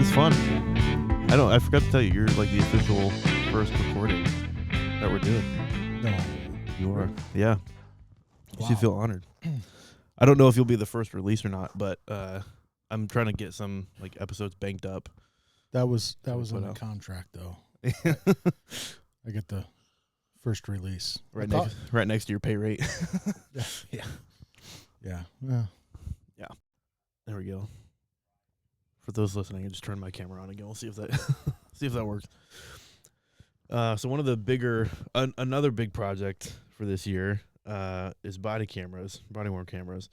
was fun. I forgot to tell you, you're like the official first recording that we're doing. No. You are. Yeah. You should Wow. feel honored. I don't know if you'll be the first release or not, but I'm trying to get some like episodes banked up. That was we in put the out. contract though. I get the first release. right next to your pay rate. Yeah. Yeah. There we go. For those listening, I just turned my camera on again. We'll see if that works. So one of the bigger, another big project for this year is body worn cameras.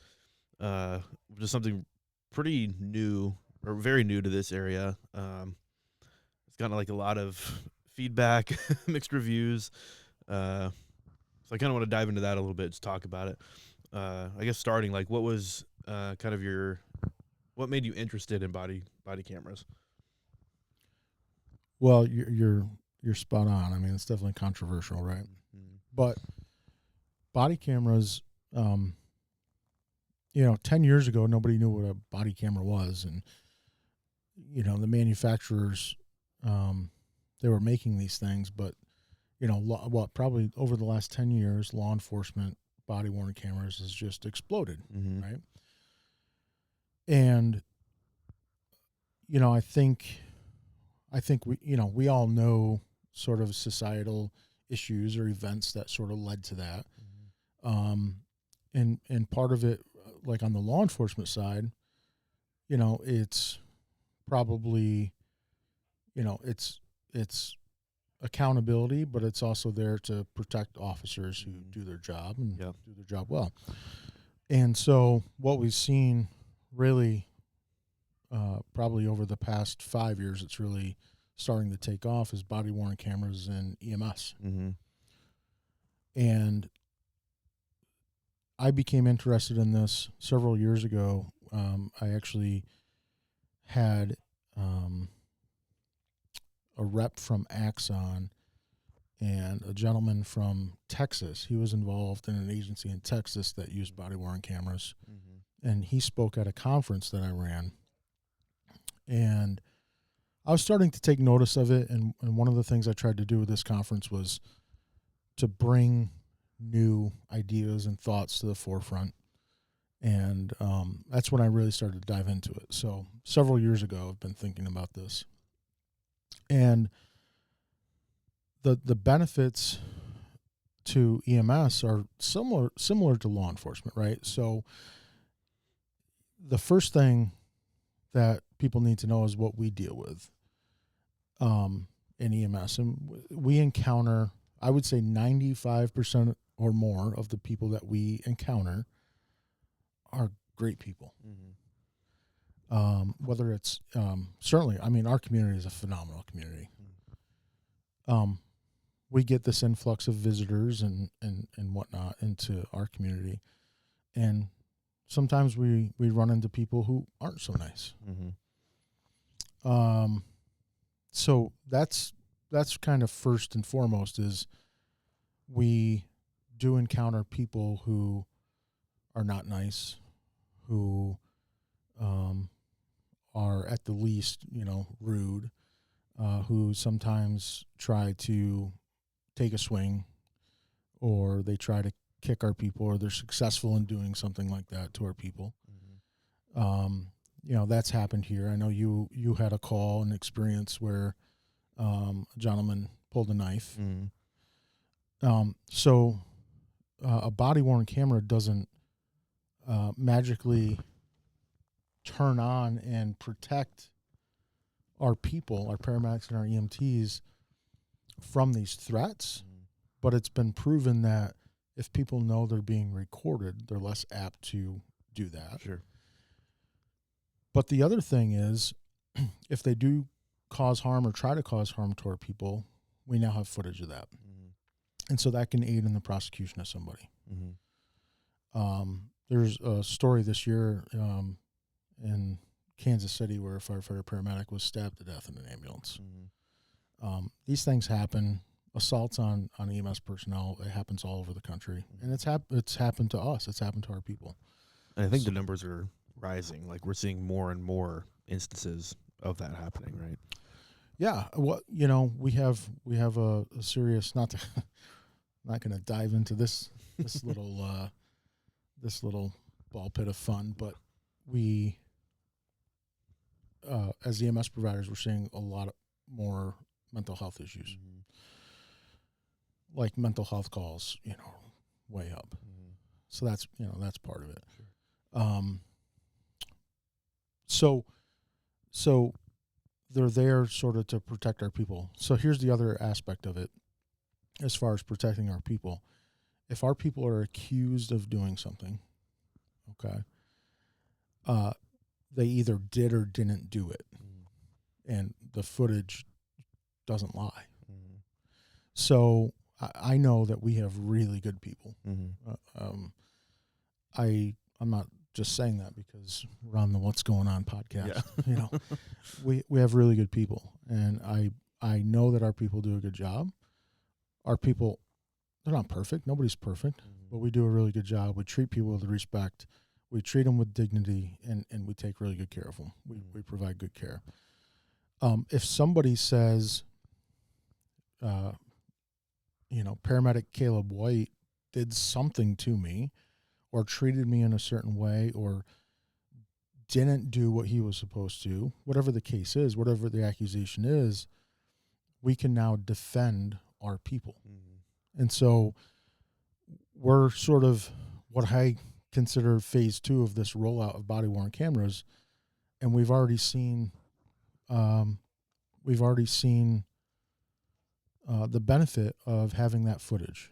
Just something pretty new or very new to this area. It's gotten like a lot of feedback, mixed reviews. So I kind of want to dive into that a little bit, just talk about it. I guess starting, like, what was kind of what made you interested in body cameras? Well, you're spot on. I mean, it's definitely controversial, right? Mm-hmm. But body cameras, 10 years ago, nobody knew what a body camera was. And, the manufacturers, they were making these things. But, probably over the last 10 years, law enforcement body-worn cameras has just exploded, Mm-hmm. right? And, I think we all know sort of societal issues or events that sort of led to that. Mm-hmm. And part of it, like on the law enforcement side, it's probably, it's accountability, but it's also there to protect officers who do their job and do their job well. And so what we've seen really, probably over the past 5 years, it's really starting to take off is body-worn cameras and EMS. Mm-hmm. And I became interested in this several years ago. I actually had a rep from Axon and a gentleman from Texas. He was involved in an agency in Texas that used body-worn cameras. Mm-hmm. And he spoke at a conference that I ran. And I was starting to take notice of it, and one of the things I tried to do with this conference was to bring new ideas and thoughts to the forefront. And that's when I really started to dive into it. So several years ago, I've been thinking about this. And the benefits to EMS are similar to law enforcement, right? So the first thing that people need to know is what we deal with in EMS. And we encounter, I would say 95% or more of the people that we encounter are great people. Mm-hmm. Whether it's certainly, I mean, our community is a phenomenal community. We get this influx of visitors and whatnot into our community. And sometimes we run into people who aren't so nice. Mm-hmm. So that's kind of first and foremost is we do encounter people who are not nice, who are at the least, rude, who sometimes try to take a swing, or they try to kick our people, or they're successful in doing something like that to our people. Mm-hmm. That's happened here. I know you had a call, an experience where a gentleman pulled a knife. Mm-hmm. So a body-worn camera doesn't magically turn on and protect our people, our paramedics and our EMTs from these threats, but it's been proven that if people know they're being recorded, they're less apt to do that. Sure. But the other thing is, if they do cause harm or try to cause harm to our people, we now have footage of that. Mm-hmm. And so that can aid in the prosecution of somebody. Mm-hmm. There's a story this year in Kansas City where a firefighter paramedic was stabbed to death in an ambulance. Mm-hmm. These things happen. Assaults on EMS personnel, it happens all over the country. And it's happened to us. It's happened to our people. And I think the numbers are rising. Like, we're seeing more and more instances of that happening, right? Yeah. Well, we have a serious, not going to dive into this little this little ball pit of fun, but we as EMS providers, we're seeing a lot more mental health issues, Mm-hmm. like mental health calls, way up. Mm-hmm. So that's part of it. Sure. So they're there sort of to protect our people. So here's the other aspect of it, as far as protecting our people. If our people are accused of doing something, okay, they either did or didn't do it, and the footage doesn't lie. Mm-hmm. So I know that we have really good people. Mm-hmm. I'm not just saying that because we're on the What's Going On podcast. Yeah. We have really good people, and I know that our people do a good job. Our people, they're not perfect. Nobody's perfect, but we do a really good job. We treat people with respect. We treat them with dignity, and we take really good care of them. We provide good care. If somebody says, paramedic Caleb White did something to me, or treated me in a certain way, or didn't do what he was supposed to, whatever the case is, whatever the accusation is, we can now defend our people. Mm-hmm. And so we're sort of what I consider phase 2 of this rollout of body-worn cameras, and we've already seen the benefit of having that footage.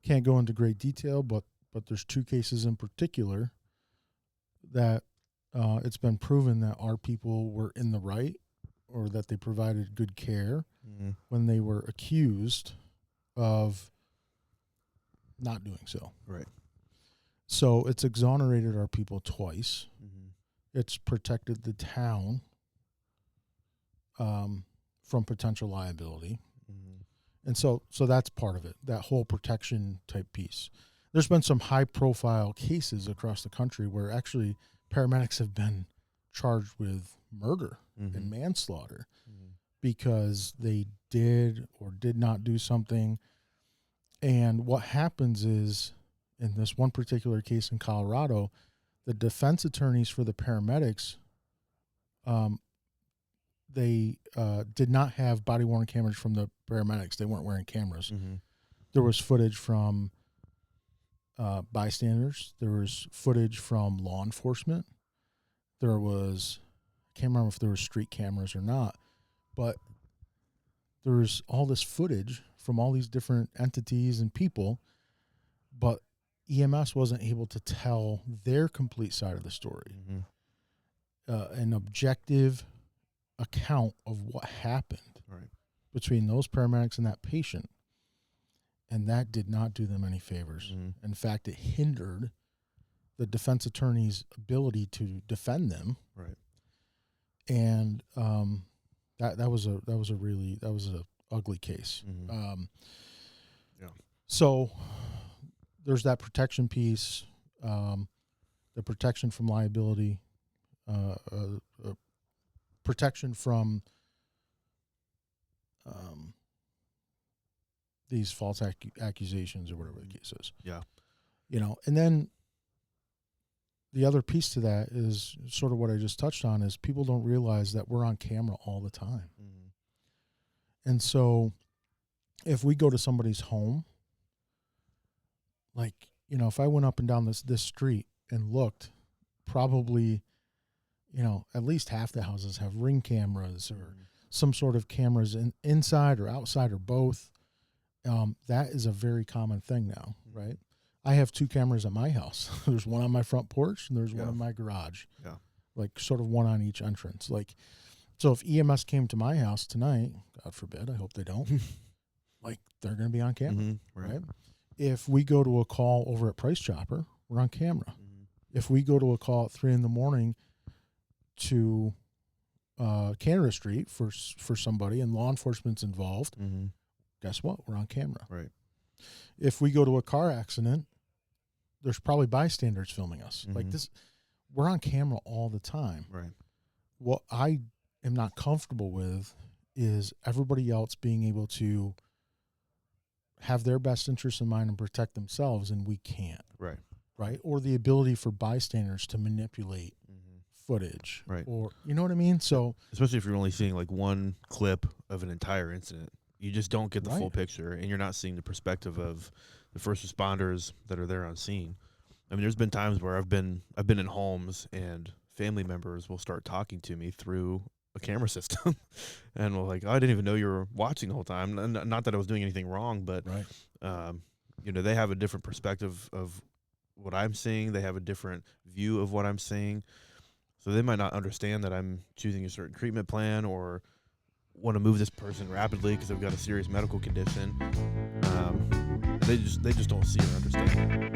Can't go into great detail, but there's 2 cases in particular that it's been proven that our people were in the right, or that they provided good care when they were accused of not doing so. Right. So it's exonerated our people twice. Mm-hmm. It's protected the town from potential liability. Mm-hmm. And so that's part of it, that whole protection type piece. There's been some high-profile cases across the country where actually paramedics have been charged with murder and manslaughter because they did or did not do something. And what happens is, in this one particular case in Colorado, the defense attorneys for the paramedics, they did not have body-worn cameras from the paramedics. They weren't wearing cameras. Mm-hmm. There was footage from bystanders. There was footage from law enforcement. There was, I can't remember if there were street cameras or not, but there was all this footage from all these different entities and people, but EMS wasn't able to tell their complete side of the story. An objective account of what happened between those paramedics and that patient. And that did not do them any favors. Mm-hmm. In fact, it hindered the defense attorney's ability to defend them. Right. And that was a ugly case. Mm-hmm. So there's that protection piece, the protection from liability, protection from these false accusations or whatever the case is. Yeah. And then the other piece to that is sort of what I just touched on, is people don't realize that we're on camera all the time. Mm-hmm. And so if we go to somebody's home, like, if I went up and down this street and looked, probably, at least half the houses have Ring cameras or some sort of cameras inside or outside or both. That is a very common thing now, right? I have 2 cameras at my house. There's one on my front porch and there's one in my garage. Yeah. Like sort of one on each entrance. Like, so if EMS came to my house tonight, God forbid, I hope they don't, like they're going to be on camera, right? If we go to a call over at Price Chopper, we're on camera. Mm-hmm. If we go to a call at 3 a.m. to Canada Street for somebody and law enforcement's involved, guess what? We're on camera. Right. If we go to a car accident, there's probably bystanders filming us. Like this, we're on camera all the time. Right. what I am not comfortable with is everybody else being able to have their best interests in mind and protect themselves, and we can't. Right. Or the ability for bystanders to manipulate footage. Right. Or, you know what I mean? So, especially if you're only seeing like one clip of an entire incident, you just don't get the Right. full picture, and you're not seeing the perspective of the first responders that are there on scene. I mean, there's been times where I've been in homes and family members will start talking to me through a camera system, and we're like, "Oh, I didn't even know you were watching the whole time." Not that I was doing anything wrong, but right. they have a different perspective of what I'm seeing. They have a different view of what I'm seeing, so they might not understand that I'm choosing a certain treatment plan or want to move this person rapidly because they've got a serious medical condition. They just don't see or understand.